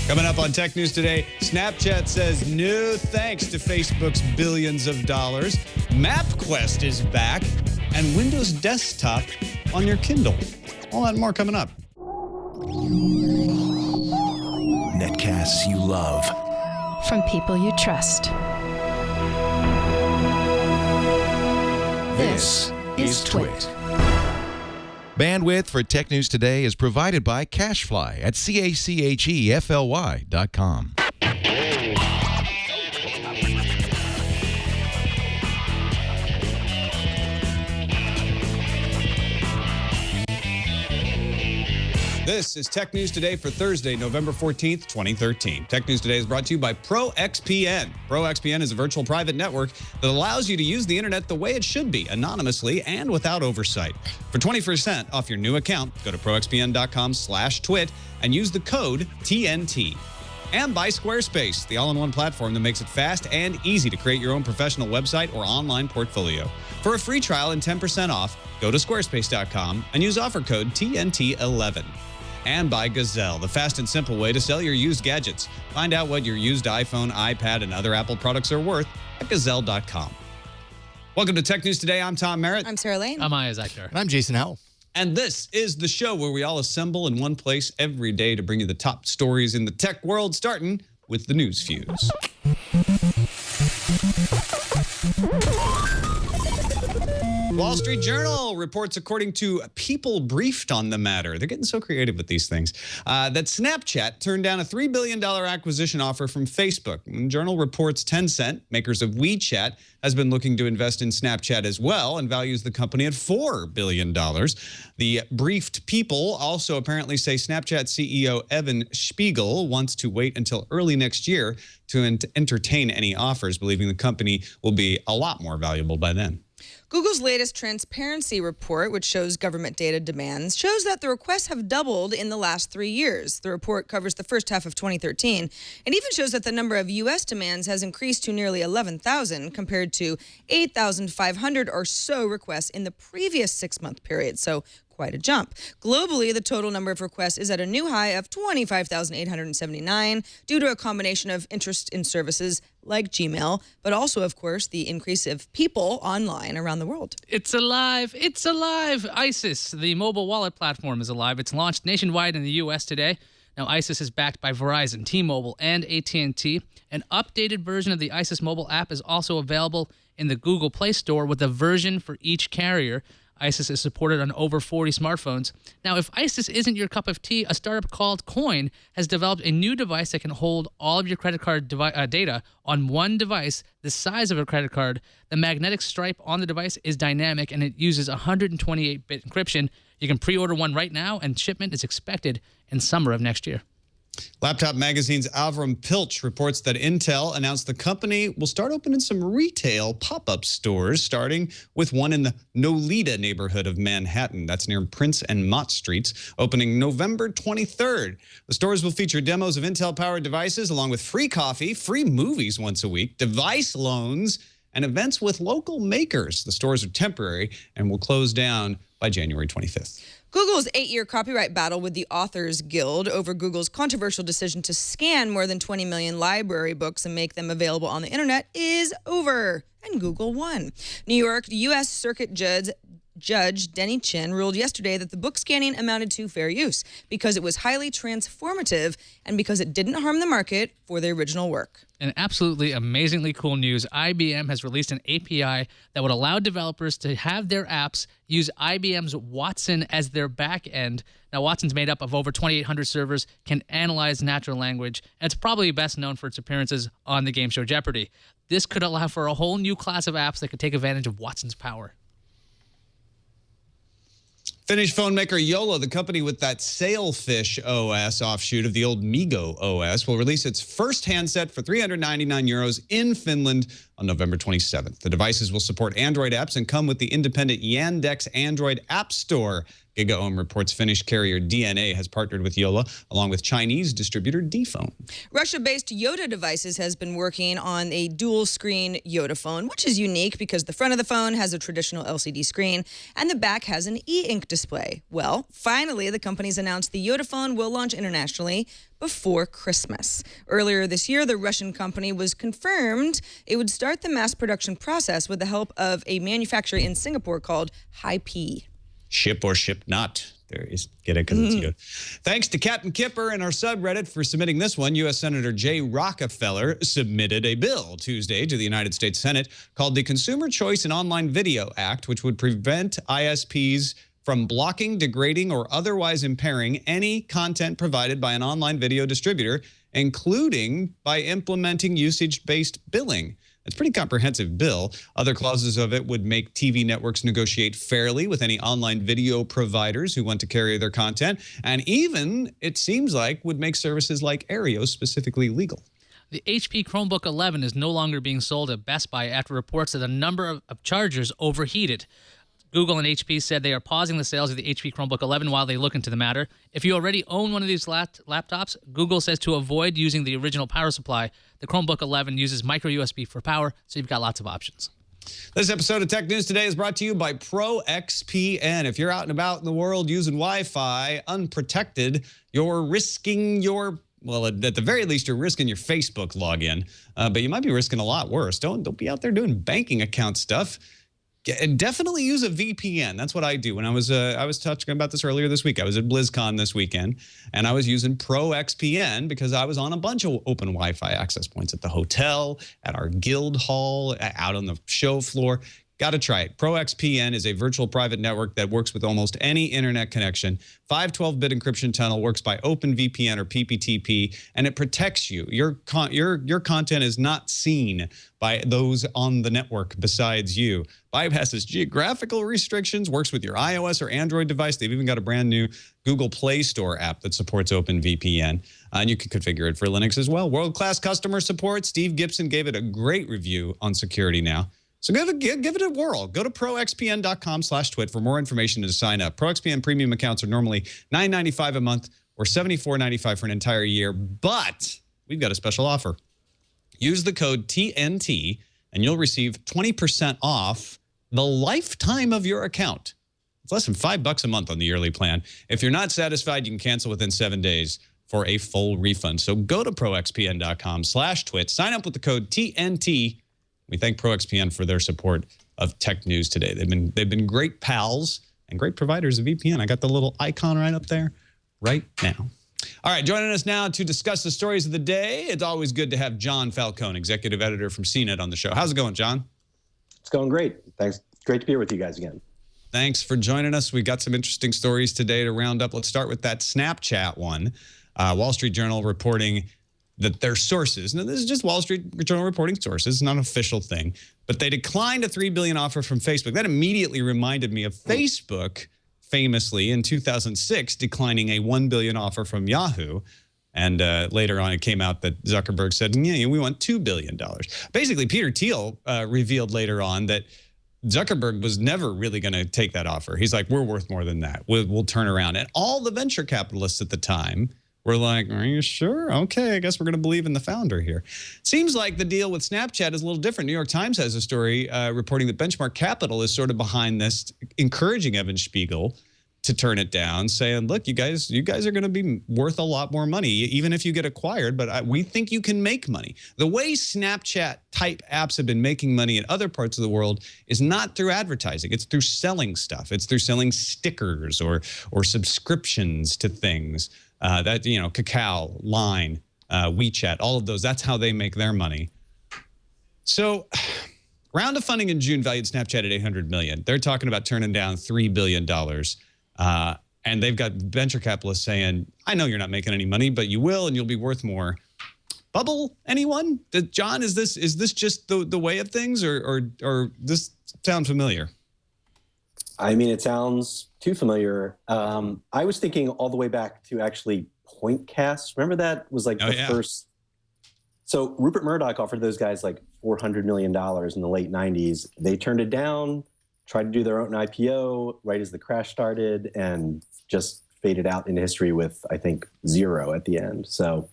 Coming up on Tech News Today, Snapchat says no thanks to Facebook's billions of dollars. MapQuest is back, and Windows Desktop on your Kindle. All that and more coming up. Netcasts you love. From people you trust. This is Twit. Bandwidth for Tech News Today is provided by CacheFly at CACHEFLY.com. This is Tech News Today for Thursday, November 14th, 2013. Tech News Today is brought to you by ProXPN. ProXPN is a virtual private network that allows you to use the internet the way it should be, anonymously and without oversight. For 20% off your new account, go to proxpn.com/twit and use the code TNT. And by Squarespace, the all-in-one platform that makes it fast and easy to create your own professional website or online portfolio. For a free trial and 10% off, go to squarespace.com and use offer code TNT11. And by Gazelle, the fast and simple way to sell your used gadgets. Find out what your used iPhone, iPad, and other Apple products are worth at gazelle.com. Welcome to Tech News Today. I'm Tom Merritt. I'm Sarah Lane. I'm Isaac Akhtar. And I'm Jason Howell. And this is the show where we all assemble in one place every day to bring you the top stories in the tech world, starting with the News Fuse. Wall Street Journal reports, according to people briefed on the matter, they're getting so creative with these things, that Snapchat turned down a $3 billion acquisition offer from Facebook. The Journal reports Tencent, makers of WeChat, has been looking to invest in Snapchat as well and values the company at $4 billion. The briefed people also apparently say Snapchat CEO Evan Spiegel wants to wait until early next year to entertain any offers, believing the company will be a lot more valuable by then. Google's latest transparency report, which shows government data demands, shows that the requests have doubled in the last 3 years. The report covers the first half of 2013 and even shows that the number of U.S. demands has increased to nearly 11,000 compared to 8,500 or so requests in the previous 6-month period. So quite a jump. Globally, the total number of requests is at a new high of 25,879 due to a combination of interest in services like Gmail, but also, of course, the increase of people online around the world. It's alive. It's alive. ISIS, the mobile wallet platform, is alive. It's launched nationwide in the U.S. today. Now, ISIS is backed by Verizon, T-Mobile, and AT&T. An updated version of the ISIS mobile app is also available in the Google Play Store with a version for each carrier. ISIS is supported on over 40 smartphones. Now, if ISIS isn't your cup of tea, a startup called Coin has developed a new device that can hold all of your credit card data on one device the size of a credit card. The magnetic stripe on the device is dynamic, and it uses 128-bit encryption. You can pre-order one right now, and shipment is expected in summer of next year. Laptop Magazine's Avram Pilch reports that Intel announced the company will start opening some retail pop-up stores, starting with one in the Nolita neighborhood of Manhattan. That's near Prince and Mott Streets, opening November 23rd. The stores will feature demos of Intel-powered devices, along with free coffee, free movies once a week, device loans, and events with local makers. The stores are temporary and will close down by January 25th. Google's 8-year copyright battle with the Authors Guild over Google's controversial decision to scan more than 20 million library books and make them available on the internet is over, and Google won. New York U.S. Circuit Judge Denny Chin ruled yesterday that the book scanning amounted to fair use because it was highly transformative and because it didn't harm the market for the original work. And absolutely amazingly cool news, IBM has released an API that would allow developers to have their apps use IBM's Watson as their back end. Now, Watson's made up of over 2,800 servers, can analyze natural language, and it's probably best known for its appearances on the game show Jeopardy! This could allow for a whole new class of apps that could take advantage of Watson's power. Finnish phone maker Yola, the company with that Sailfish OS offshoot of the old Migo OS, will release its first handset for €399 in Finland on November 27th. The devices will support Android apps and come with the independent Yandex Android App Store. GigaOM reports Finnish carrier DNA has partnered with Yola, along with Chinese distributor Dphone. Russia-based Yoda Devices has been working on a dual-screen Yoda phone, which is unique because the front of the phone has a traditional LCD screen and the back has an e-ink display. Well, finally, the company's announced the Yoda phone will launch internationally before Christmas. Earlier this year, the Russian company was confirmed it would start the mass production process with the help of a manufacturer in Singapore called Hi-P. Ship or ship not. There is. Get it because it's good. Thanks to Captain Kipper and our subreddit for submitting this one. U.S. Senator Jay Rockefeller submitted a bill Tuesday to the United States Senate called the Consumer Choice in Online Video Act, which would prevent ISPs from blocking, degrading, or otherwise impairing any content provided by an online video distributor, including by implementing usage-based billing. It's a pretty comprehensive bill. Other clauses of it would make TV networks negotiate fairly with any online video providers who want to carry their content, and even, it seems like, would make services like Aereo specifically legal. The HP Chromebook 11 is no longer being sold at Best Buy after reports that a number of chargers overheated. Google and HP said they are pausing the sales of the HP Chromebook 11 while they look into the matter. If you already own one of these laptops, Google says to avoid using the original power supply, the Chromebook 11 uses micro USB for power, so you've got lots of options. This episode of Tech News Today is brought to you by ProXPN. If you're out and about in the world using Wi-Fi unprotected, you're risking your, well, at the very least, you're risking your Facebook login, but you might be risking a lot worse. Don't be out there doing banking account stuff. Definitely use a VPN. That's what I do. When I was talking about this earlier this week. I was at BlizzCon this weekend, and I was using ProXPN because I was on a bunch of open Wi-Fi access points at the hotel, at our guild hall, out on the show floor. Got to try it. ProXPN is a virtual private network that works with almost any internet connection. 512-bit encryption tunnel works by OpenVPN or PPTP, and it protects you. Your content is not seen by those on the network besides you. Bypasses geographical restrictions, works with your iOS or Android device. They've even got a brand new Google Play Store app that supports OpenVPN. And you can configure it for Linux as well. World-class customer support. Steve Gibson gave it a great review on Security Now. So give it a whirl. Go to proxpn.com/twit for more information and to sign up. ProXPN premium accounts are normally $9.95 a month or $74.95 for an entire year, but we've got a special offer. Use the code TNT and you'll receive 20% off the lifetime of your account. It's less than $5 a month on the yearly plan. If you're not satisfied, you can cancel within 7 days for a full refund. So go to proxpn.com/twit, sign up with the code TNT. We thank ProXPN for their support of Tech News Today. They've been great pals and great providers of VPN. I got the little icon right up there right now. All right, joining us now to discuss the stories of the day. It's always good to have John Falcone, executive editor from CNET, on the show. How's it going, John? It's going great. Thanks. Great to be here with you guys again. Thanks for joining us. We got some interesting stories today to round up. Let's start with that Snapchat one. Wall Street Journal reporting that their sources, now this is just Wall Street Journal reporting sources, it's not an official thing, but they declined a $3 billion offer from Facebook. That immediately reminded me of Facebook famously in 2006 declining a $1 billion offer from Yahoo. And later on, it came out that Zuckerberg said, yeah, we want $2 billion. Basically, Peter Thiel revealed later on that Zuckerberg was never really going to take that offer. He's like, we're worth more than that. We'll turn around. And all the venture capitalists at the time were like, are you sure? Okay, I guess we're going to believe in the founder here. Seems like the deal with Snapchat is a little different. New York Times has a story reporting that Benchmark Capital is sort of behind this, encouraging Evan Spiegel to turn it down, saying, look, you guys are going to be worth a lot more money, even if you get acquired, but we think you can make money. The way Snapchat-type apps have been making money in other parts of the world is not through advertising. It's through selling stuff. It's through selling stickers or subscriptions to things. That, you know, Kakao, Line, WeChat, all of those, that's how they make their money. So round of funding in June valued Snapchat at $800 million. They're talking about turning down $3 billion. And they've got venture capitalists saying, I know you're not making any money, but you will, and you'll be worth more. Bubble anyone? John, is this just the way of things, or this sounds familiar? I mean, it sounds too familiar. I was thinking all the way back to actually Pointcast. Remember that was like first. So Rupert Murdoch offered those guys like $400 million in the late 90s. They turned it down, tried to do their own IPO right as the crash started and just faded out into history with, I think, 0 at the end. So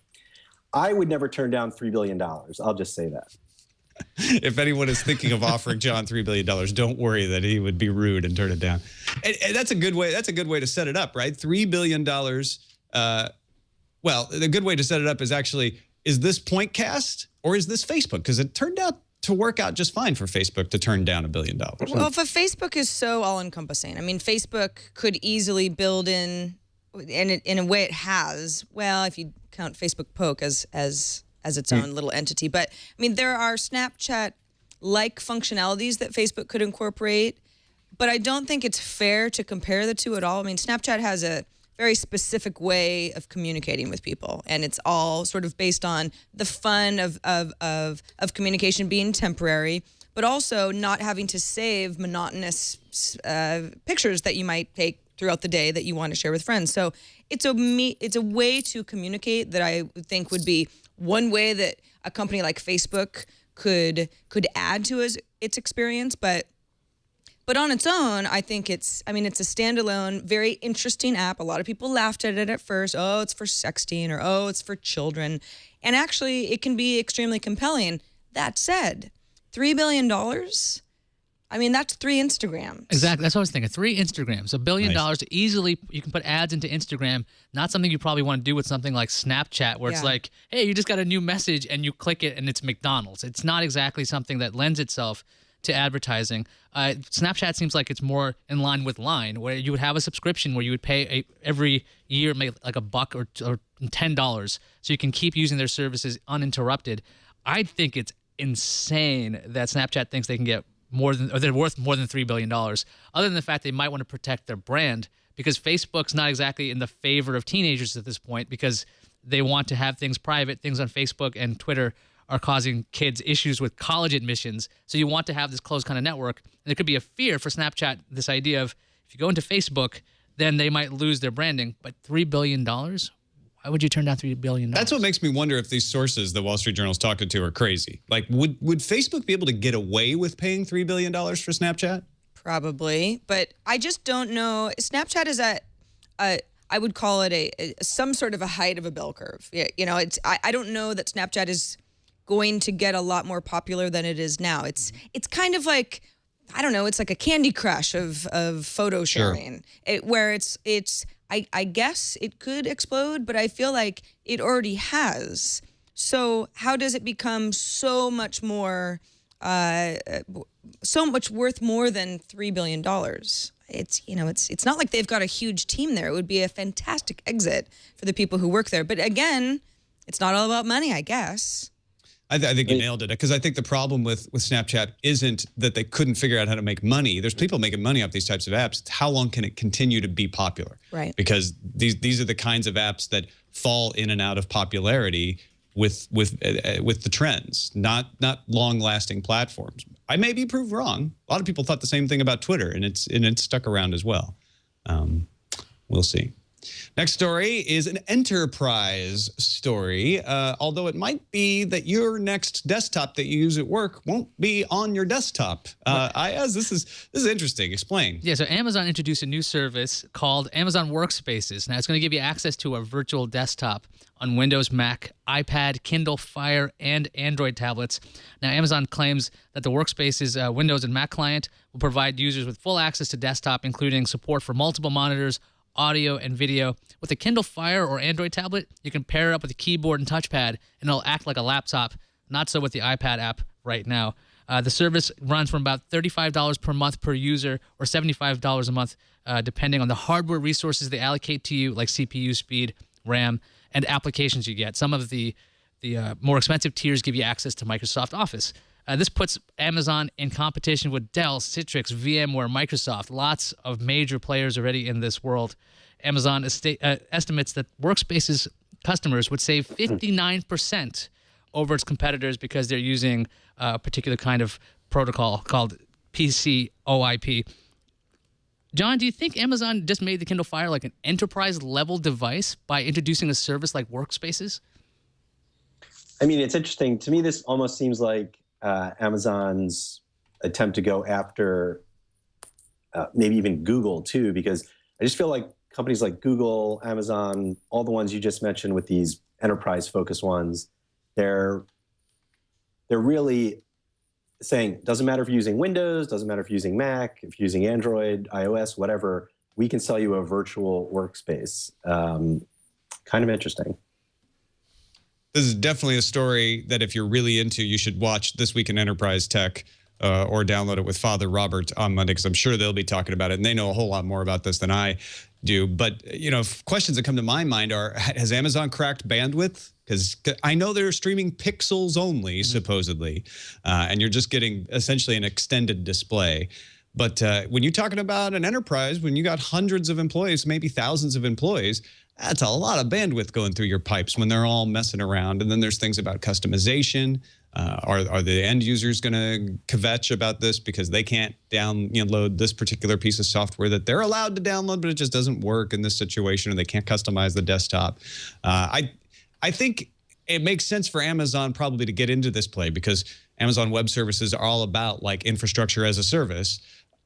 I would never turn down $3 billion. I'll just say that. If anyone is thinking of offering John $3 billion, don't worry that he would be rude and turn it down. And that's a good way. That's a good way to set it up, right? $3 billion. Well, the good way to set it up is actually, is this Pointcast or is this Facebook? Because it turned out to work out just fine for Facebook to turn down $1 billion. Well, if Facebook is so all-encompassing, I mean, Facebook could easily build in a way it has. Well, if you count Facebook Poke as its own little entity, but I mean, there are Snapchat-like functionalities that Facebook could incorporate, but I don't think it's fair to compare the two at all. I mean, Snapchat has a very specific way of communicating with people, and it's all sort of based on the fun of communication being temporary, but also not having to save monotonous pictures that you might take throughout the day that you want to share with friends. So it's a way to communicate that I would think would be one way that a company like Facebook could add to its experience, but on its own, I think it's a standalone, very interesting app. A lot of people laughed at it at first. Oh, it's for sexting, or oh, it's for children. And actually, it can be extremely compelling. That said, $3 billion, I mean, that's 3 Instagrams. Exactly. That's what I was thinking. 3 Instagrams. $1 billion to easily, you can put ads into Instagram. Not something you probably want to do with something like Snapchat, where it's like, hey, you just got a new message and you click it and it's McDonald's. It's not exactly something that lends itself to advertising. Snapchat seems like it's more in line with Line, where you would have a subscription where you would pay every year, maybe like $1 or $10, so you can keep using their services uninterrupted. I think it's insane that Snapchat thinks they can get they're worth more than $3 billion, other than the fact they might want to protect their brand, because Facebook's not exactly in the favor of teenagers at this point, because they want to have things private. Things on Facebook and Twitter are causing kids issues with college admissions. So you want to have this closed kind of network. And there could be a fear for Snapchat, this idea of if you go into Facebook, then they might lose their branding. But $3 billion? Why would you turn down $3 billion? That's what makes me wonder if these sources the Wall Street Journal's talking to are crazy. Like, would Facebook be able to get away with paying $3 billion for Snapchat? Probably, but I just don't know. Snapchat is at I would call it some sort of a height of a bell curve. You know, I don't know that Snapchat is going to get a lot more popular than it is now. It's kind of like, I don't know, it's like a Candy Crush of photo sharing. Sure. Where I guess it could explode, but I feel like it already has. So how does it become so much more, so much worth more than $3 billion? It's not like they've got a huge team there. It would be a fantastic exit for the people who work there. But again, it's not all about money, I guess. I think you nailed it, because I think the problem with Snapchat isn't that they couldn't figure out how to make money. There's people making money off these types of apps. It's how long can it continue to be popular? Right. Because these are the kinds of apps that fall in and out of popularity with the trends, not long-lasting platforms. I may be proved wrong. A lot of people thought the same thing about Twitter, and it's stuck around as well. We'll see. Next story is an enterprise story, although it might be that your next desktop that you use at work won't be on your desktop. Ayaz, this is interesting. Explain. Yeah, so Amazon introduced a new service called Amazon Workspaces. Now, it's going to give you access to a virtual desktop on Windows, Mac, iPad, Kindle Fire, and Android tablets. Now, Amazon claims that the Workspaces Windows and Mac client will provide users with full access to desktop, including support for multiple monitors, audio, and video. With a Kindle Fire or Android tablet, you can pair it up with a keyboard and touchpad, and it'll act like a laptop. Not so with the iPad app right now. The service runs from about $35 per month per user, or $75 a month, depending on the hardware resources they allocate to you, like CPU speed, RAM, and applications you get. Some of the more expensive tiers give you access to Microsoft Office. This puts Amazon in competition with Dell, Citrix, VMware, Microsoft, lots of major players already in this world. Amazon estimates that Workspaces customers would save 59% over its competitors because they're using a particular kind of protocol called PCOIP. John, do you think Amazon just made the Kindle Fire like an enterprise-level device by introducing a service like Workspaces? I mean, it's interesting. To me, this almost seems like Amazon's attempt to go after maybe even Google too, because I just feel like companies like Google, Amazon, all the ones you just mentioned with these enterprise-focused ones, they're really saying, doesn't matter if you're using Windows, doesn't matter if you're using Mac, if you're using Android, iOS, whatever, we can sell you a virtual workspace. Kind of interesting. This is definitely a story that if you're really into, you should watch This Week in Enterprise Tech or download it with Father Robert on Monday, because I'm sure they'll be talking about it, and they know a whole lot more about this than I do. But, questions that come to my mind are, has Amazon cracked bandwidth? Because I know they're streaming pixels only, supposedly, and you're just getting essentially an extended display. But when you're talking about an enterprise, when you got hundreds of employees, maybe thousands of employees, that's a lot of bandwidth going through your pipes when they're all messing around. And then there's things about customization. Are the end users going to kvetch about this because they can't download this particular piece of software that they're allowed to download, but it just doesn't work in this situation, or they can't customize the desktop? I think it makes sense for Amazon probably to get into this play, because Amazon Web Services are all about like infrastructure as a service.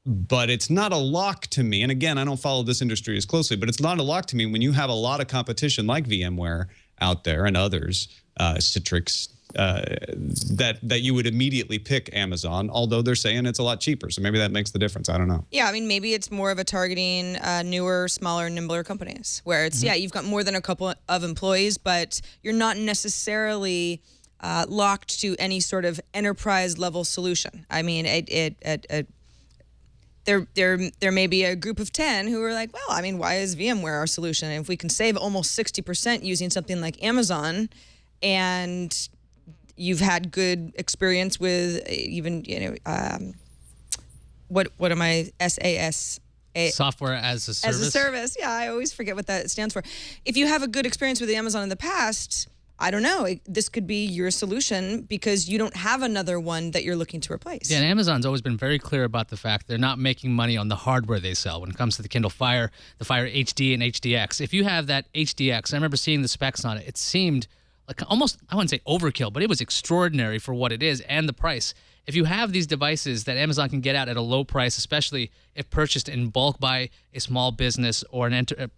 But it's not a lock to me. And again, I don't follow this industry as closely, but it's not a lock to me when you have a lot of competition like VMware out there and others, Citrix, that you would immediately pick Amazon, although they're saying it's a lot cheaper. So maybe that makes the difference. I don't know. Yeah, I mean, maybe it's more of a targeting newer, smaller, nimbler companies where it's, you've got more than a couple of employees, but you're not necessarily locked to any sort of enterprise level solution. I mean, there may be a group of 10 who are like, well, I mean, why is VMware our solution? And if we can save almost 60% using something like Amazon, and you've had good experience with even, what am I, SAS? Software as a service. As a service, yeah, I always forget what that stands for. If you have a good experience with Amazon in the past, I don't know, this could be your solution because you don't have another one that you're looking to replace. Yeah, and Amazon's always been very clear about the fact they're not making money on the hardware they sell when it comes to the Kindle Fire, the Fire HD, and HDX. If you have that HDX, I remember seeing the specs on it, it seemed like almost, I wouldn't say overkill, but it was extraordinary for what it is and the price. If you have these devices that Amazon can get out at a low price, especially if purchased in bulk by a small business or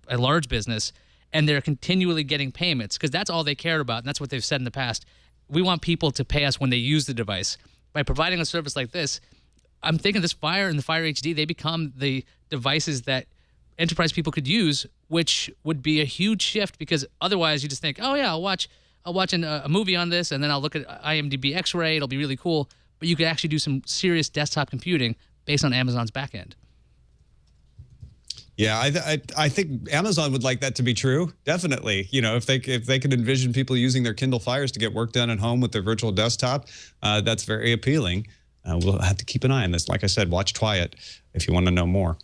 a large business, and they're continually getting payments, because that's all they care about, and that's what they've said in the past. We want people to pay us when they use the device. By providing a service like this, I'm thinking this Fire and the Fire HD, they become the devices that enterprise people could use, which would be a huge shift, because otherwise you just think, oh yeah, I'll watch a movie on this, and then I'll look at IMDb X-Ray, it'll be really cool. But you could actually do some serious desktop computing based on Amazon's backend. Yeah, I think Amazon would like that to be true. Definitely. If they could envision people using their Kindle Fires to get work done at home with their virtual desktop, that's very appealing. We'll have to keep an eye on this. Like I said, watch Twiat if you want to know more.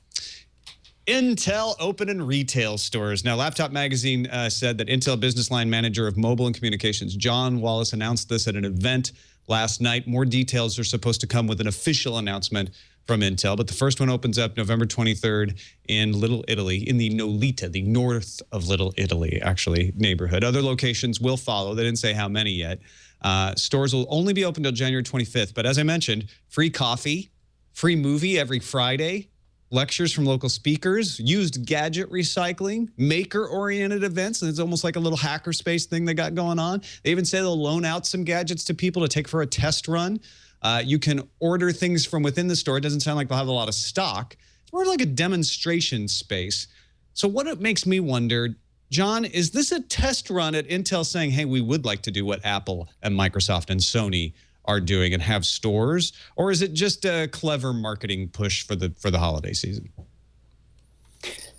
Intel open in retail stores. Now, Laptop Magazine said that Intel Business Line Manager of Mobile and Communications, John Wallace, announced this at an event last night. More details are supposed to come with an official announcement from Intel, but the first one opens up November 23rd in Little Italy, in the Nolita, the north of Little Italy, actually, neighborhood. Other locations will follow. They didn't say how many yet. Stores will only be open until January 25th, but as I mentioned, free coffee, free movie every Friday, lectures from local speakers, used gadget recycling, maker-oriented events. And it's almost like a little hackerspace thing they got going on. They even say they'll loan out some gadgets to people to take for a test run. You can order things from within the store. It doesn't sound like they'll have a lot of stock. It's more like a demonstration space. So what it makes me wonder, John, is this a test run at Intel saying, hey, we would like to do what Apple and Microsoft and Sony are doing and have stores? Or is it just a clever marketing push for the holiday season?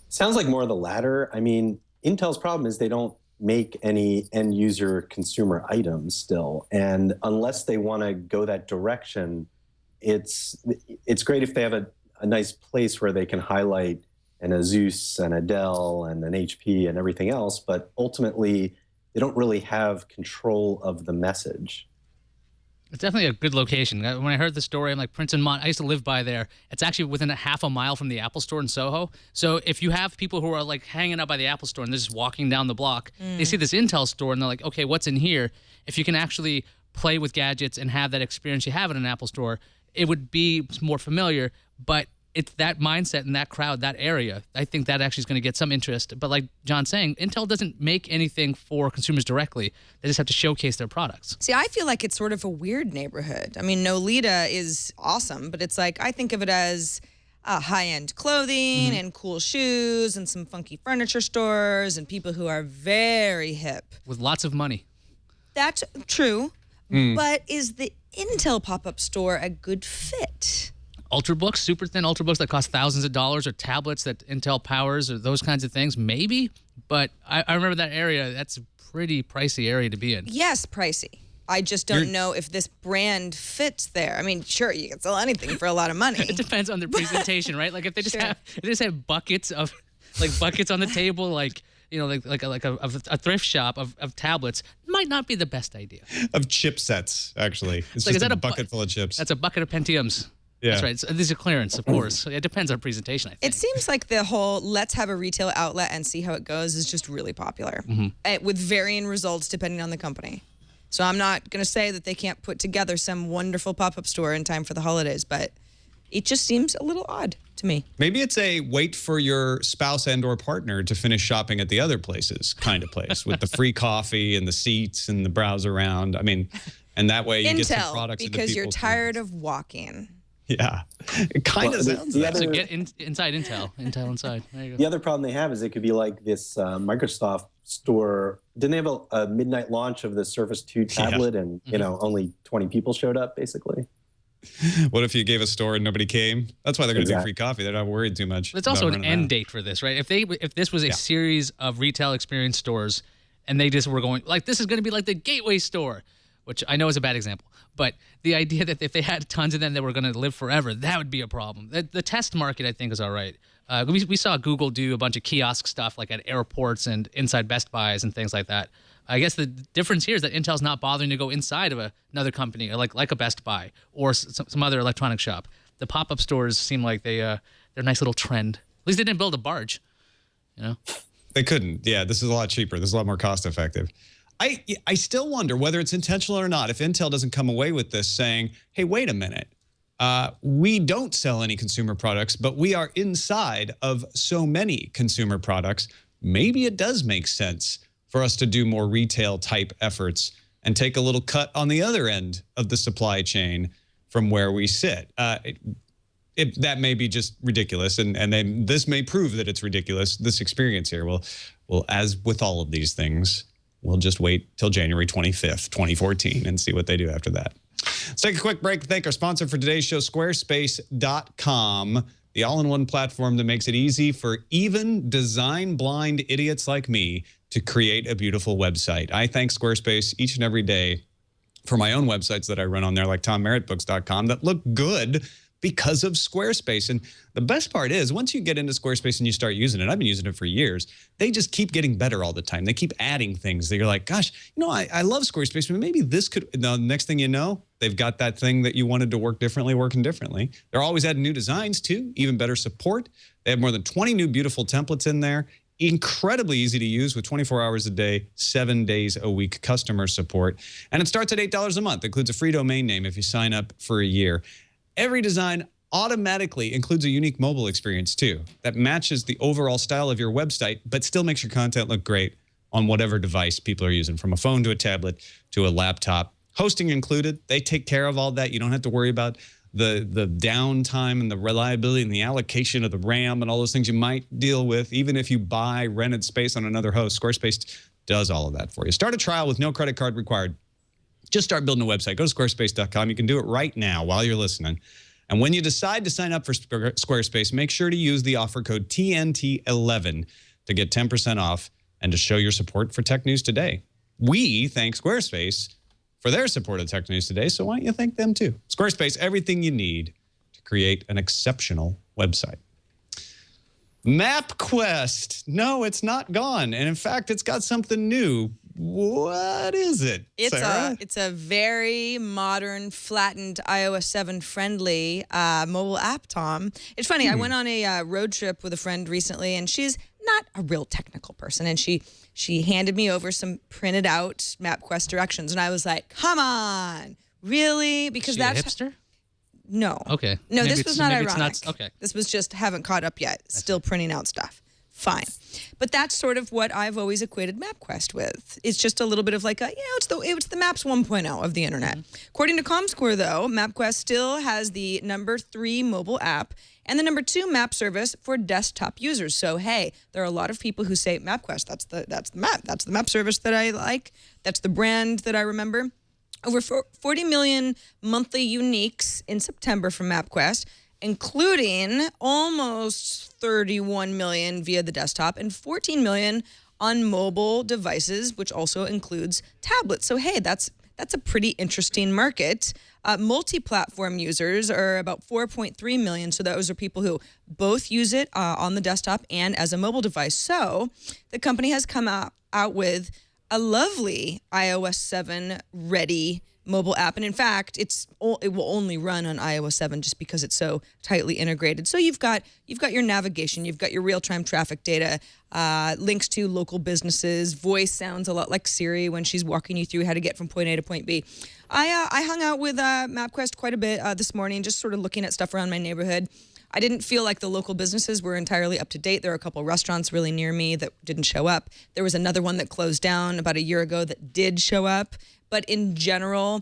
Sounds like more of the latter. I mean, Intel's problem is they don't make any end user consumer items still. And unless they want to go that direction, it's great if they have a nice place where they can highlight an Asus and a Dell and an HP and everything else, but ultimately they don't really have control of the message. It's definitely a good location. When I heard the story, I'm like, Prince and Mont, I used to live by there. It's actually within a half a mile from the Apple Store in Soho. So if you have people who are like hanging out by the Apple Store and they're just walking down the block, they see this Intel store and they're like, okay, what's in here? If you can actually play with gadgets and have that experience you have in an Apple Store, it would be more familiar. But it's that mindset and that crowd, that area. I think that actually is going to get some interest. But like John's saying, Intel doesn't make anything for consumers directly. They just have to showcase their products. See, I feel like it's sort of a weird neighborhood. I mean, Nolita is awesome, but it's like I think of it as high-end clothing and cool shoes and some funky furniture stores and people who are very hip. With lots of money. That's true. But is the Intel pop-up store a good fit? Ultrabooks, super thin Ultrabooks that cost thousands of dollars, or tablets that Intel powers, or those kinds of things, maybe. But I remember that area. That's a pretty pricey area to be in. Yes, pricey. I just don't know if this brand fits there. I mean, sure, you can sell anything for a lot of money. It depends on their presentation, right? Like if they just have buckets of buckets on the table, like a thrift shop of tablets, might not be the best idea. Of chipsets, actually. It's like, just is that a bucket full of chips. That's a bucket of Pentiums. Yeah. That's right. So these are clearance, of course. So it depends on presentation, I think. It seems like the whole let's have a retail outlet and see how it goes is just really popular with varying results depending on the company. So I'm not going to say that they can't put together some wonderful pop-up store in time for the holidays, but it just seems a little odd to me. Maybe it's a wait for your spouse and or partner to finish shopping at the other places kind of place with the free coffee and the seats and the browse around. I mean, and that way you get some products into because you're people's tired hands. of walking. Yeah, it kind of sounds the that. other, So get inside Intel inside. There you go. The other problem they have is it could be like this Microsoft store. Didn't they have a midnight launch of the Surface 2 tablet and, only 20 people showed up, basically? What if you gave a store and nobody came? That's why they're going to do free coffee. They're not worried too much. It's also about an running end out. date for this, right? If this was a series of retail experience stores and they just were going, like, this is going to be like the Gateway store, which I know is a bad example, but the idea that if they had tons of them that were going to live forever, that would be a problem. The test market, I think, is all right. We saw Google do a bunch of kiosk stuff like at airports and inside Best Buys and things like that. I guess the difference here is that Intel's not bothering to go inside of another company, or like a Best Buy or some other electronic shop. The pop-up stores seem like they're a nice little trend. At least they didn't build a barge, They couldn't. Yeah, this is a lot cheaper. This is a lot more cost effective. I still wonder whether it's intentional or not if Intel doesn't come away with this saying, hey, wait a minute. We don't sell any consumer products, but we are inside of so many consumer products. Maybe it does make sense for us to do more retail type efforts and take a little cut on the other end of the supply chain from where we sit. That may be just ridiculous, and then this may prove that it's ridiculous, this experience here. Well, as with all of these things, we'll just wait till January 25th, 2014 and see what they do after that. Let's take a quick break to thank our sponsor for today's show, squarespace.com, the all-in-one platform that makes it easy for even design-blind idiots like me to create a beautiful website. I thank Squarespace each and every day for my own websites that I run on there, like TomMerrittBooks.com, that look good because of Squarespace. And the best part is, once you get into Squarespace and you start using it, I've been using it for years, they just keep getting better all the time. They keep adding things that you're like, gosh, I love Squarespace, but maybe this could, the next thing you know, they've got that thing that you wanted to work differently, working differently. They're always adding new designs too, even better support. They have more than 20 new beautiful templates in there. Incredibly easy to use with 24 hours a day, 7 days a week customer support. And it starts at $8 a month. It includes a free domain name if you sign up for a year. Every design automatically includes a unique mobile experience too that matches the overall style of your website, but still makes your content look great on whatever device people are using, from a phone to a tablet to a laptop. Hosting included. They take care of all that. You don't have to worry about the downtime and the reliability and the allocation of the RAM and all those things you might deal with, even if you buy rented space on another host. Squarespace does all of that for you. Start a trial with no credit card required. Just start building a website. Go to squarespace.com. You can do it right now while you're listening. And when you decide to sign up for Squarespace, make sure to use the offer code TNT11 to get 10% off and to show your support for Tech News Today. We thank Squarespace for their support of Tech News Today, so why don't you thank them too? Squarespace, everything you need to create an exceptional website. MapQuest. No, it's not gone. And in fact, it's got something new. What is it, Sarah? It's a very modern, flattened, iOS 7 friendly mobile app, Tom. It's funny, I went on a road trip with a friend recently, and she's not a real technical person, and she handed me over some printed out MapQuest directions, and I was like, come on, really? Because Is she a hipster? No. Okay. No, Maybe this was not maybe ironic. It's not, okay. This was just haven't caught up yet. Still printing out stuff. Fine. But that's sort of what I've always equated MapQuest with. It's just a little bit of like it's the Maps 1.0 of the internet. According to ComScore, though, MapQuest still has the number 3 mobile app and the number 2 map service for desktop users. So hey, there are a lot of people who say MapQuest. That's the map service that I like. That's the brand that I remember. Over 40 million monthly uniques in September from MapQuest, including almost 31 million via the desktop and 14 million on mobile devices, which also includes tablets. So hey, that's a pretty interesting market. Multi-platform users are about 4.3 million. So those are people who both use it on the desktop and as a mobile device. So the company has come out with a lovely iOS 7 ready mobile app. And in fact, it will only run on iOS 7 just because it's so tightly integrated. So you've got your navigation, you've got your real-time traffic data, links to local businesses. Voice sounds a lot like Siri when she's walking you through how to get from point A to point B. I hung out with MapQuest quite a bit this morning, just sort of looking at stuff around my neighborhood. I didn't feel like the local businesses were entirely up to date. There were a couple restaurants really near me that didn't show up. There was another one that closed down about a year ago that did show up. But in general,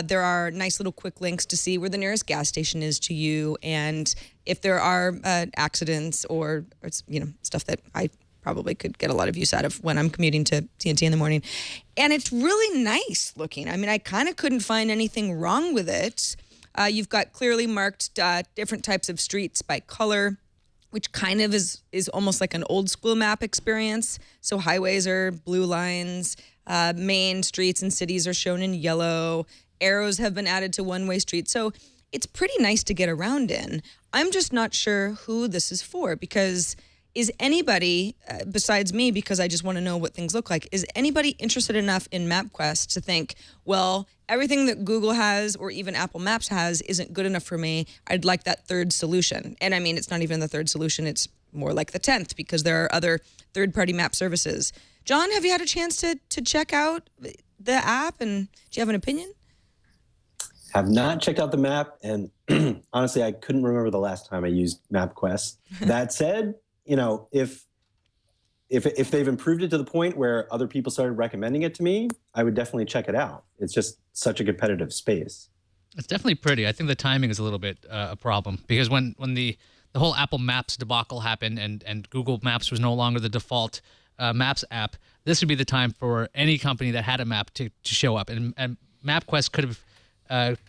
there are nice little quick links to see where the nearest gas station is to you, and if there are accidents or stuff that I probably could get a lot of use out of when I'm commuting to TNT in the morning. And it's really nice looking. I mean, I kind of couldn't find anything wrong with it. You've got clearly marked different types of streets by color, which kind of is almost like an old school map experience. So highways are blue lines, main streets and cities are shown in yellow, arrows have been added to one-way streets. So it's pretty nice to get around in. I'm just not sure who this is for, because is anybody, besides me, because I just want to know what things look like, is anybody interested enough in MapQuest to think, well, everything that Google has or even Apple Maps has isn't good enough for me. I'd like that third solution. And I mean, it's not even the third solution. It's more like the 10th, because there are other third-party map services. John, have you had a chance to check out the app, and do you have an opinion? Have not checked out the map, and honestly, I couldn't remember the last time I used MapQuest. That said, if they've improved it to the point where other people started recommending it to me, I would definitely check it out. It's just such a competitive space. It's definitely pretty. I think the timing is a little bit a problem, because when the whole Apple Maps debacle happened and Google Maps was no longer the default Maps app, this would be the time for any company that had a map to show up. And MapQuest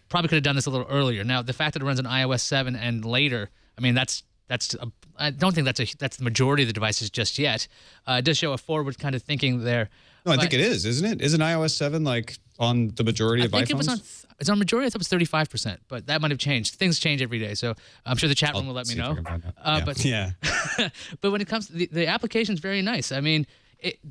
probably could have done this a little earlier. Now, the fact that it runs on iOS 7 and later, I mean, I don't think that's the majority of the devices just yet. It does show a forward kind of thinking there. No, I think it is, isn't it? Isn't iOS 7 like on the majority of iPhones? I think it's on majority. I thought it was 35%, but that might have changed. Things change every day, so I'm sure the chat room will let me know. But when it comes to the application is very nice. I mean,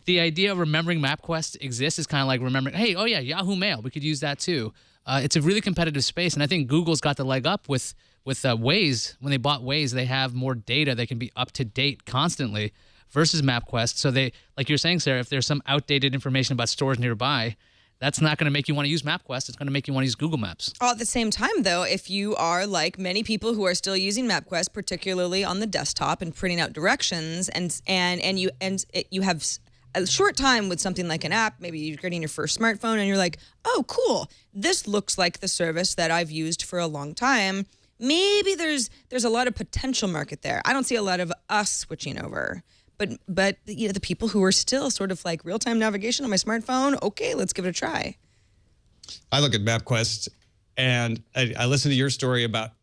the idea of remembering MapQuest exists is kind of like remembering, hey, oh yeah, Yahoo Mail. We could use that too. It's a really competitive space, and I think Google's got the leg up with Waze. When they bought Waze, they have more data. They can be up to date constantly versus MapQuest. So they, like you're saying, Sarah, if there's some outdated information about stores nearby, that's not going to make you want to use MapQuest. It's going to make you want to use Google Maps. At the same time, though, if you are like many people who are still using MapQuest, particularly on the desktop and printing out directions, and you have a short time with something like an app, maybe you're getting your first smartphone and you're like, oh, cool, this looks like the service that I've used for a long time. Maybe there's a lot of potential market there. I don't see a lot of us switching over. But the people who are still sort of like real-time navigation on my smartphone, okay, let's give it a try. I look at MapQuest and I listen to your story about,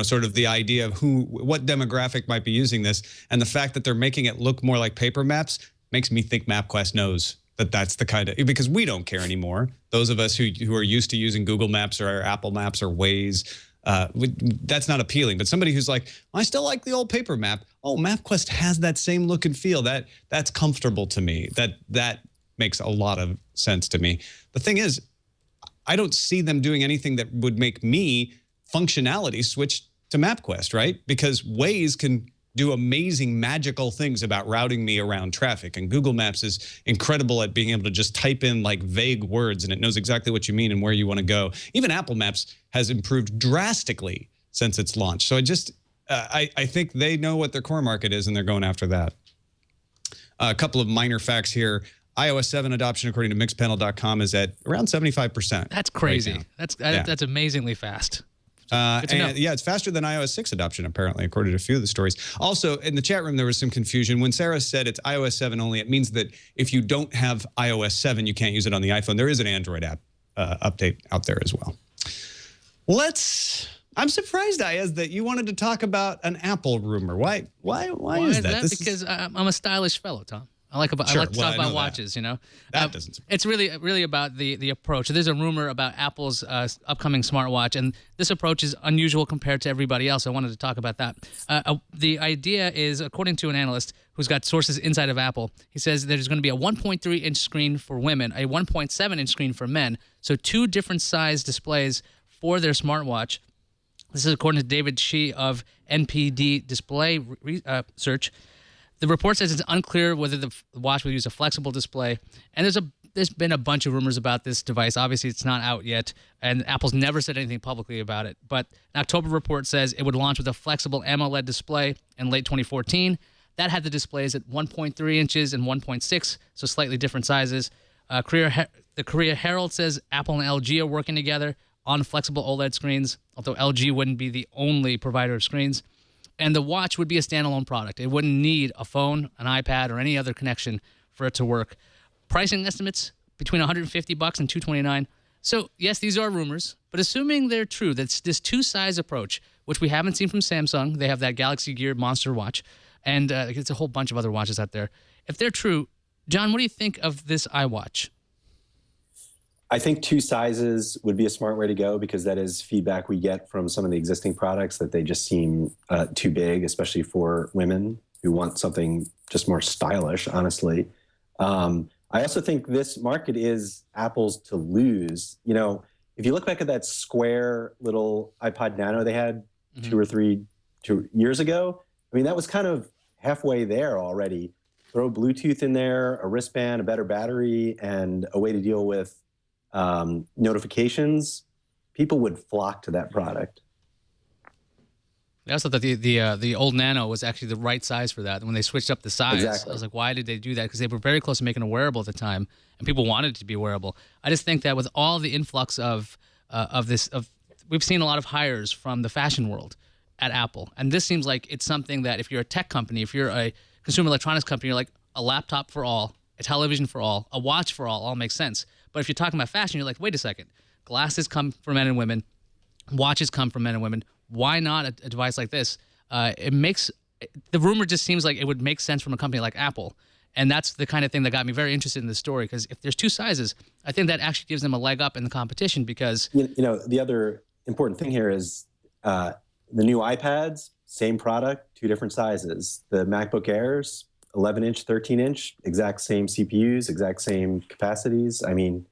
sort of the idea of what demographic might be using this, and the fact that they're making it look more like paper maps makes me think MapQuest knows that that's the kind of, because we don't care anymore. Those of us who are used to using Google Maps or Apple Maps or Waze, that's not appealing. But somebody who's like, I still like the old paper map. Oh, MapQuest has that same look and feel. That's comfortable to me. That makes a lot of sense to me. The thing is, I don't see them doing anything that would make me functionality switch to MapQuest, right? Because Waze can do amazing magical things about routing me around traffic. And Google Maps is incredible at being able to just type in like vague words and it knows exactly what you mean and where you want to go. Even Apple Maps has improved drastically since its launch. So I think they know what their core market is and they're going after that. A couple of minor facts here. iOS 7 adoption, according to Mixpanel.com, is at around 75%. That's crazy. Right That's amazingly fast. Yeah, it's faster than iOS 6 adoption, apparently, according to a few of the stories. Also, in the chat room, there was some confusion. When Sarah said it's iOS 7 only, it means that if you don't have iOS 7, you can't use it on the iPhone. There is an Android app update out there as well. I'm surprised, Ayaz, that you wanted to talk about an Apple rumor. Why is that? Because I'm a stylish fellow, Tom. I like to talk about watches, you know. That doesn't surprise me. It's really about the approach. There's a rumor about Apple's upcoming smartwatch, and this approach is unusual compared to everybody else. I wanted to talk about that. The idea is, according to an analyst who's got sources inside of Apple, he says there's going to be a 1.3-inch screen for women, a 1.7-inch screen for men, so 2 different size displays for their smartwatch. This is according to David Shee of NPD Display Search. The report says it's unclear whether the watch will use a flexible display, and there's been a bunch of rumors about this device. Obviously, it's not out yet, and Apple's never said anything publicly about it. But an October report says it would launch with a flexible AMOLED display in late 2014. That had the displays at 1.3 inches and 1.6, so slightly different sizes. The Korea Herald says Apple and LG are working together on flexible OLED screens, although LG wouldn't be the only provider of screens. And the watch would be a standalone product. It wouldn't need a phone, an iPad, or any other connection for it to work. Pricing estimates between $150 and $229. So, yes, these are rumors, but assuming they're true, that's this 2-size approach, which we haven't seen from Samsung. They have that Galaxy Gear Monster watch, and it's a whole bunch of other watches out there. If they're true, John, what do you think of this iWatch? I think 2 sizes would be a smart way to go because that is feedback we get from some of the existing products that they just seem too big, especially for women who want something just more stylish, honestly. I also think this market is Apple's to lose. You know, if you look back at that square little iPod Nano they had 2 years ago, I mean, that was kind of halfway there already. Throw Bluetooth in there, a wristband, a better battery, and a way to deal with notifications, people would flock to that product. I also thought the old Nano was actually the right size for that. When they switched up the size, exactly. I was like, why did they do that? Because they were very close to making a wearable at the time, and people wanted it to be wearable. I just think that with all the influx of we've seen a lot of hires from the fashion world at Apple, and this seems like it's something that if you're a tech company, if you're a consumer electronics company, you're like a laptop for all, a television for all makes sense. But if you're talking about fashion, you're like, wait a second. Glasses come for men and women. Watches come for men and women. Why not a device like this? The rumor just seems like it would make sense from a company like Apple. And that's the kind of thing that got me very interested in this story, because if there's 2 sizes, I think that actually gives them a leg up in the competition because... You know, the other important thing here is the new iPads, same product, 2 different sizes. The MacBook Airs, 11-inch, 13-inch, exact same CPUs, exact same capacities. I mean,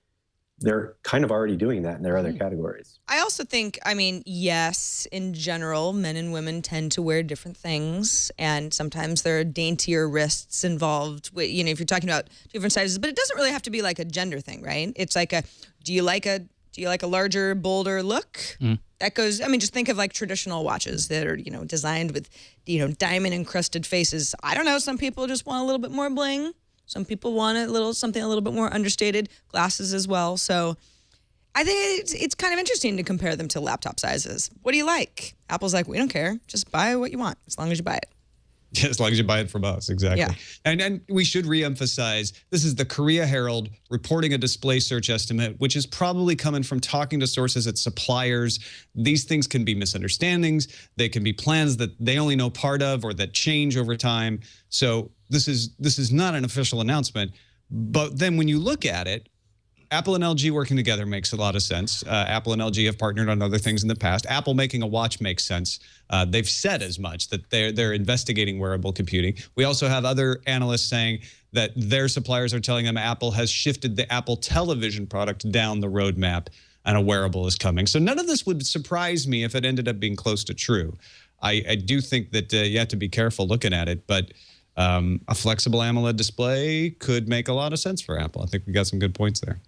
they're kind of already doing that in their other categories. I also think, I mean, yes, in general, men and women tend to wear different things, and sometimes there are daintier wrists involved, you know, if you're talking about different sizes, but it doesn't really have to be like a gender thing, right? It's like do you like a larger, bolder look? That goes, I mean, just think of like traditional watches that are, you know, designed with, you know, diamond encrusted faces. I don't know, some people just want a little bit more bling. Some people want something a little bit more understated, glasses as well. So I think it's kind of interesting to compare them to laptop sizes. What do you like? Apple's like, we don't care. Just buy what you want as long as you buy it. Yeah, as long as you buy it from us, exactly. Yeah. And we should reemphasize, this is the Korea Herald reporting a display search estimate, which is probably coming from talking to sources at suppliers. These things can be misunderstandings. They can be plans that they only know part of or that change over time. So this is not an official announcement. But then when you look at it, Apple and LG working together makes a lot of sense. Apple and LG have partnered on other things in the past. Apple making a watch makes sense. They've said as much, that they're investigating wearable computing. We also have other analysts saying that their suppliers are telling them Apple has shifted the Apple television product down the roadmap and a wearable is coming. So none of this would surprise me if it ended up being close to true. I do think that you have to be careful looking at it, but a flexible AMOLED display could make a lot of sense for Apple. I think we got some good points there.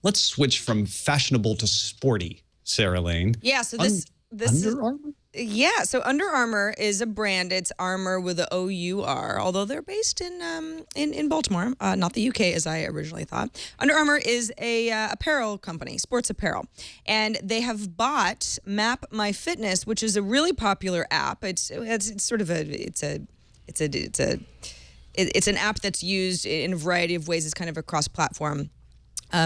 Let's switch from fashionable to sporty, Sarah Lane. Yeah, so Under Armour? Yeah, so Under Armour is a brand. It's Armour with a O-U-R, although they're based in Baltimore, not the UK as I originally thought. Under Armour is a apparel company, sports apparel, and they have bought MapMyFitness, which is a really popular app. It's sort of it's an app that's used in a variety of ways. It's kind of a cross-platform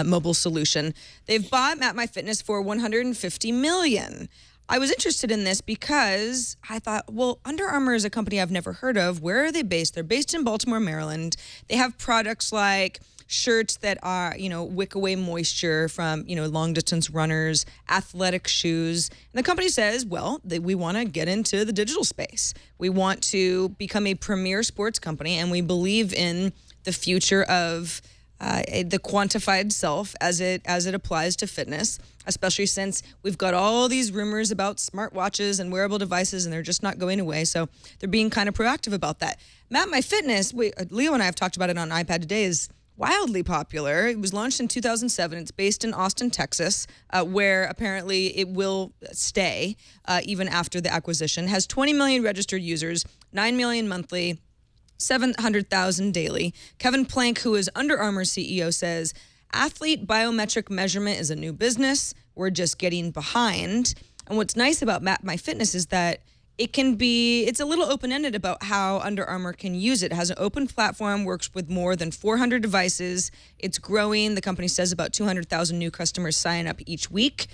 mobile solution. They've bought MapMyFitness for $150 million. I was interested in this because I thought, well, Under Armour is a company I've never heard of. Where are they based? They're based in Baltimore, Maryland. They have products like shirts that are, wick away moisture from, long distance runners, athletic shoes. And the company says, well, we want to get into the digital space. We want to become a premier sports company, and we believe in the future of the quantified self as it applies to fitness, especially since we've got all these rumors about smartwatches and wearable devices, and they're just not going away. So they're being kind of proactive about that. MapMyFitness, Leo and I have talked about it on iPad Today, is wildly popular. It was launched in 2007. It's based in Austin, Texas, where apparently it will stay even after the acquisition. Has 20 million registered users, 9 million monthly, 700,000 daily. Kevin Plank, who is Under Armour CEO, says, athlete biometric measurement is a new business. We're just getting behind. And what's nice about MapMyFitness is that it's a little open-ended about how Under Armour can use it. It has an open platform, works with more than 400 devices. It's growing. The company says about 200,000 new customers sign up each week.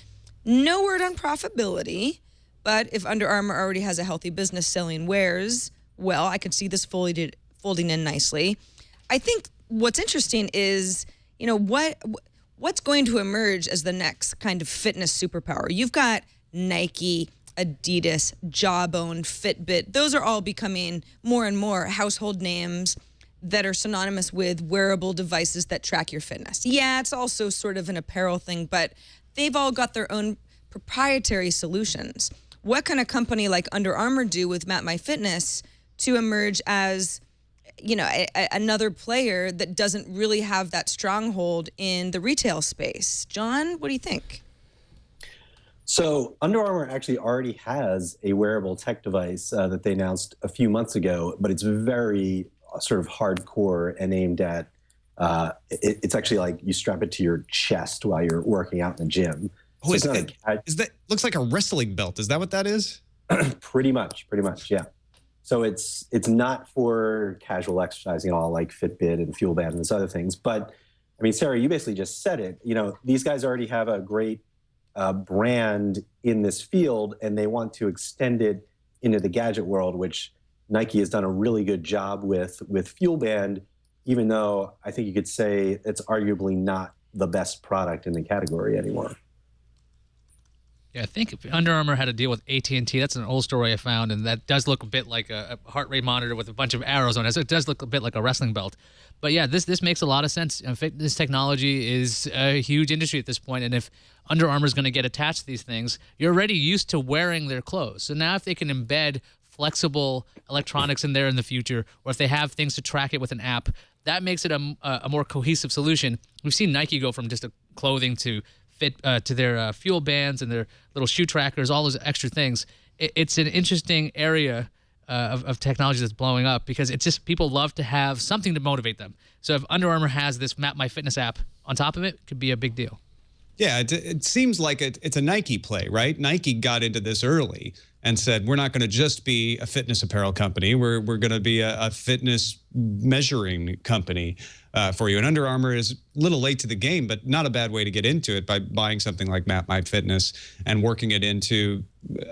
No word on profitability, but if Under Armour already has a healthy business selling wares, well, I could see this folding in nicely. I think what's interesting is, what's going to emerge as the next kind of fitness superpower. You've got Nike, Adidas, Jawbone, Fitbit. Those are all becoming more and more household names that are synonymous with wearable devices that track your fitness. Yeah, it's also sort of an apparel thing, but they've all got their own proprietary solutions. What can a company like Under Armour do with MapMyFitness to emerge as, another player that doesn't really have that stronghold in the retail space? John, what do you think? So Under Armour actually already has a wearable tech device that they announced a few months ago, but it's very sort of hardcore and aimed at, it's actually like you strap it to your chest while you're working out in the gym. Oh, so that looks like a wrestling belt. Is that what that is? Pretty much, yeah. So it's not for casual exercising at all, like Fitbit and Fuel Band and those other things. But I mean, Sarah, you basically just said it. These guys already have a great brand in this field, and they want to extend it into the gadget world, which Nike has done a really good job with Fuel Band, even though I think you could say it's arguably not the best product in the category anymore. Yeah, I think if Under Armour had a deal with AT&T. That's an old story I found, and that does look a bit like a heart rate monitor with a bunch of arrows on it. So it does look a bit like a wrestling belt. But yeah, this makes a lot of sense. Fitness technology is a huge industry at this point, and if Under Armour is going to get attached to these things, you're already used to wearing their clothes. So now if they can embed flexible electronics in there in the future, or if they have things to track it with an app, that makes it a more cohesive solution. We've seen Nike go from just a clothing to fit to their fuel bands and their little shoe trackers, all those extra things. It's an interesting area of technology that's blowing up because it's just people love to have something to motivate them. So if Under Armour has this MapMyFitness app on top of it, it could be a big deal. Yeah, it seems like it's a Nike play, right? Nike got into this early and said, we're not going to just be a fitness apparel company. We're going to be a fitness measuring company for you. And Under Armour is a little late to the game, but not a bad way to get into it by buying something like MapMyFitness and working it into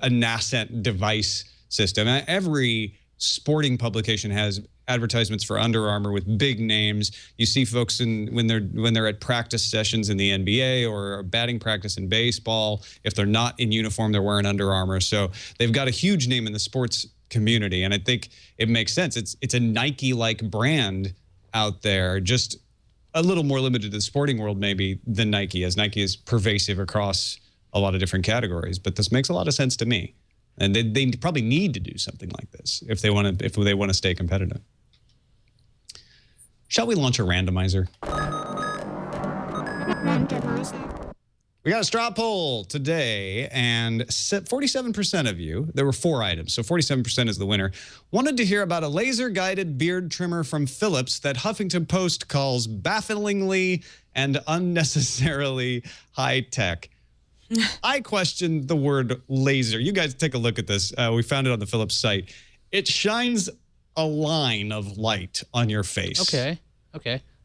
a nascent device system. Every sporting publication has advertisements for Under Armour with big names. You see folks when they're at practice sessions in the NBA or batting practice in baseball. If they're not in uniform, they're wearing Under Armour. So they've got a huge name in the sports community, and I think it makes sense. It's a Nike-like brand out there, just a little more limited to the sporting world maybe than Nike, as Nike is pervasive across a lot of different categories. But this makes a lot of sense to me. And they probably need to do something like this if they want to stay competitive. Shall we launch a randomizer? We got a straw poll today, and 47% of you, there were 4 items, so 47% is the winner, wanted to hear about a laser-guided beard trimmer from Philips that Huffington Post calls bafflingly and unnecessarily high-tech. I questioned the word laser. You guys take a look at this. We found it on the Philips site. It shines a line of light on your face. Okay.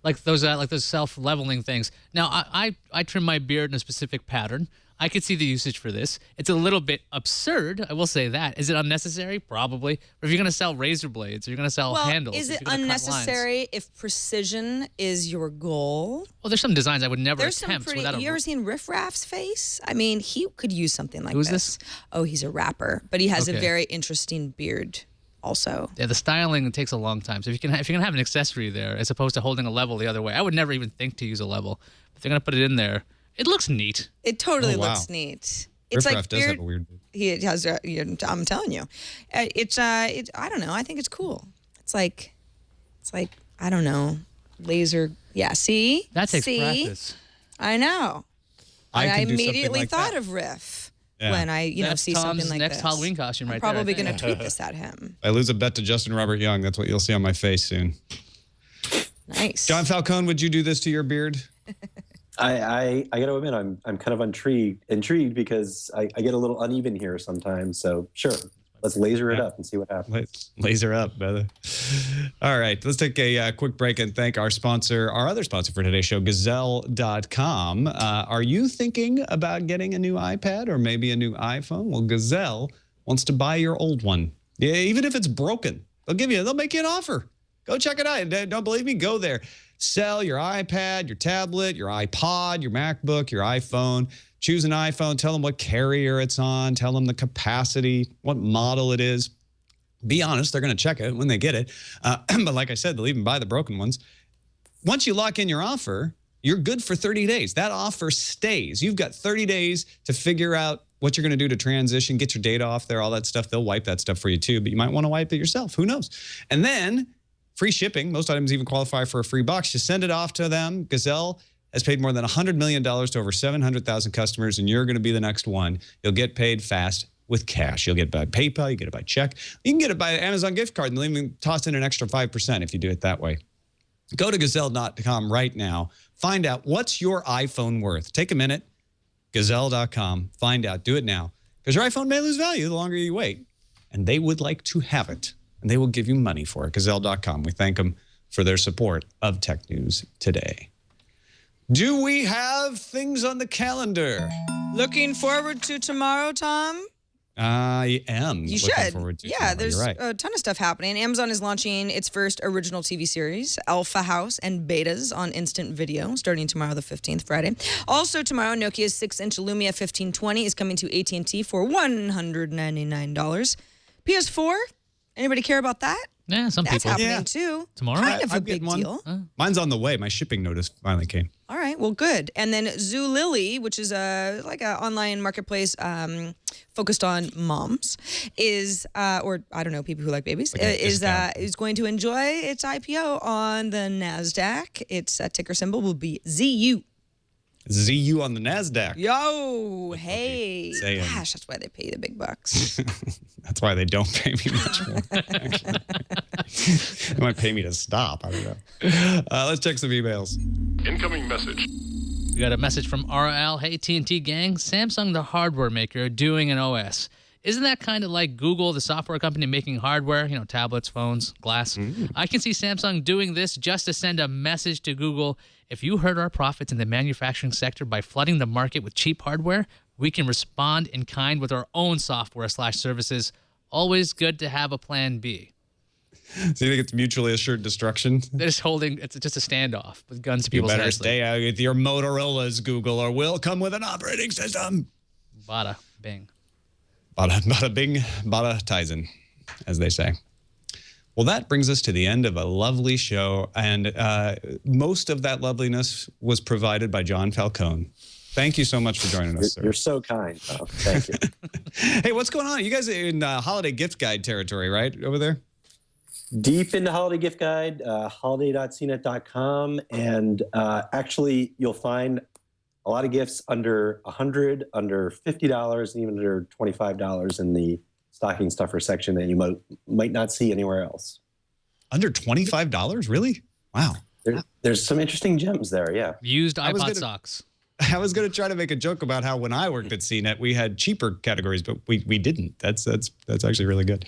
Like those self-leveling things. Now, I trim my beard in a specific pattern. I could see the usage for this. It's a little bit absurd, I will say that. Is it unnecessary? Probably. But if you're going to sell razor blades, or you're going to sell handles. Is it unnecessary if precision is your goal? Well, there's some designs I would never attempt. Have you ever seen Riff Raff's face? I mean, he could use something like Who's this? Oh, he's a rapper, but he has a very interesting beard. Also, yeah, the styling takes a long time. So if you're gonna have an accessory there, as opposed to holding a level the other way, I would never even think to use a level. If they're gonna put it in there, it looks neat. It totally looks neat. It's Riff like Raff does have a weird. He has. I'm telling you, it's. I don't know. I think it's cool. It's like I don't know, laser. Yeah. See, that takes practice. I know. I immediately thought of Riff. Yeah. When I, see something like next this. Halloween costume right I'm there. probably going to tweet this at him. I lose a bet to Justin Robert Young. That's what you'll see on my face soon. Nice. John Falcone, would you do this to your beard? I got to admit, I'm kind of intrigued because I get a little uneven here sometimes. So sure, let's laser it up and see what happens. Laser up, brother. All right, let's take a quick break and thank our other sponsor for today's show, Gazelle.com. Are you thinking about getting a new iPad or maybe a new iPhone? Well, Gazelle wants to buy your old one. Yeah, even if it's broken, they'll make you an offer. Go check it out. Don't believe me? Go there. Sell your iPad, your tablet, your iPod, your MacBook, your iPhone. Choose an iPhone, tell them what carrier it's on, tell them the capacity, what model it is. Be honest, they're going to check it when they get it. But like I said, they'll even buy the broken ones. Once you lock in your offer, you're good for 30 days. That offer stays. You've got 30 days to figure out what you're going to do to transition, get your data off there, all that stuff. They'll wipe that stuff for you too, but you might want to wipe it yourself. Who knows? And then free shipping. Most items even qualify for a free box. Just send it off to them. Gazelle has paid more than $100 million to over 700,000 customers, and you're going to be the next one. You'll get paid fast with cash. You'll get it by PayPal. You get it by check. You can get it by Amazon gift card, and they'll even toss in an extra 5% if you do it that way. Go to Gazelle.com right now. Find out what's your iPhone worth. Take a minute. Gazelle.com. Find out. Do it now. Because your iPhone may lose value the longer you wait, and they would like to have it, and they will give you money for it. Gazelle.com. We thank them for their support of Tech News Today. Do we have things on the calendar? Looking forward to tomorrow, Tom? I am. You looking should. Forward to Yeah, tomorrow. there's You're right. a ton of stuff happening. Amazon is launching its first original TV series, Alpha House, and betas on instant video starting tomorrow, the 15th, Friday. Also tomorrow, Nokia's 6-inch Lumia 1520 is coming to AT&T for $199. PS4, anybody care about that? Yeah, some That's people. happening too. Tomorrow? Kind of a I'm big getting one. deal. Mine's on the way. My shipping notice finally came. All right, well, good. And then Zulily, which is like an online marketplace focused on moms, is or I don't know, people who like babies, is going to enjoy its IPO on the Nasdaq. Its ticker symbol will be ZU. ZU on the NASDAQ. Yo, hey, saying. gosh, that's why they pay you the big bucks. That's why they don't pay me much more. Actually. They might pay me to stop. I don't know. Let's check some emails. Incoming message. We got a message from RL. Hey, TNT gang, Samsung, the hardware maker, doing an OS. Isn't that kind of like Google, the software company making hardware, tablets, phones, glass? I can see Samsung doing this just to send a message to Google. If you hurt our profits in the manufacturing sector by flooding the market with cheap hardware, we can respond in kind with our own software/services. Always good to have a plan B. So you think it's mutually assured destruction? They're just it's just a standoff with guns to You people's better heads. stay out with your Motorola's, Google, or we'll come with an operating system. Bada bing. Bada bing, bada Tizen, as they say. Well, that brings us to the end of a lovely show, and most of that loveliness was provided by John Falcone. Thank you so much for joining us, sir. You're so kind, Tom. Thank you. Hey, what's going on? You guys are in holiday gift guide territory, right, over there? Deep into holiday gift guide, holiday.cnet.com. And actually, you'll find a lot of gifts under $100, under $50, and even under $25 in the stocking stuffer section that you might not see anywhere else. Under $25? Really? Wow. There's some interesting gems there, yeah. Used iPod socks. I was going to try to make a joke about how when I worked at CNET, we had cheaper categories, but we didn't. That's actually really good.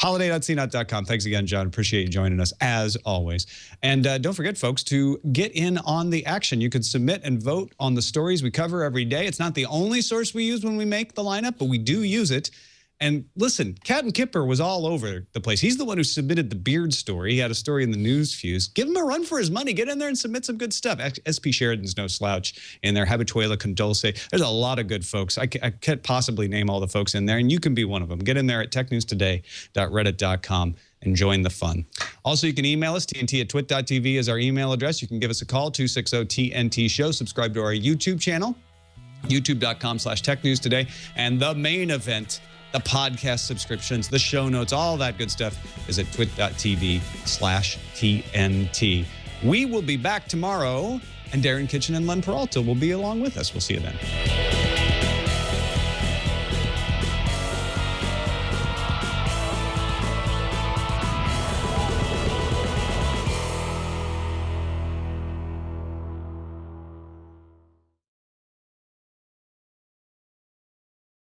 Holiday.cnet.com. Thanks again, John. Appreciate you joining us as always. And don't forget, folks, to get in on the action. You can submit and vote on the stories we cover every day. It's not the only source we use when we make the lineup, but we do use it. And listen, Captain Kipper was all over the place. He's the one who submitted the beard story. He had a story in the News Fuse. Give him a run for his money. Get in there and submit some good stuff. SP Sheridan's no slouch in there. Habituela Condolce. There's a lot of good folks. I can't possibly name all the folks in there, and you can be one of them. Get in there at technewstoday.reddit.com and join the fun. Also, you can email us. TNT@twit.tv is our email address. You can give us a call, 260-TNT-SHOW. Subscribe to our YouTube channel, youtube.com/technewstoday. And the main event, the podcast subscriptions, the show notes, all that good stuff is at twit.tv/TNT. We will be back tomorrow, and Darren Kitchen and Len Peralta will be along with us. We'll see you then.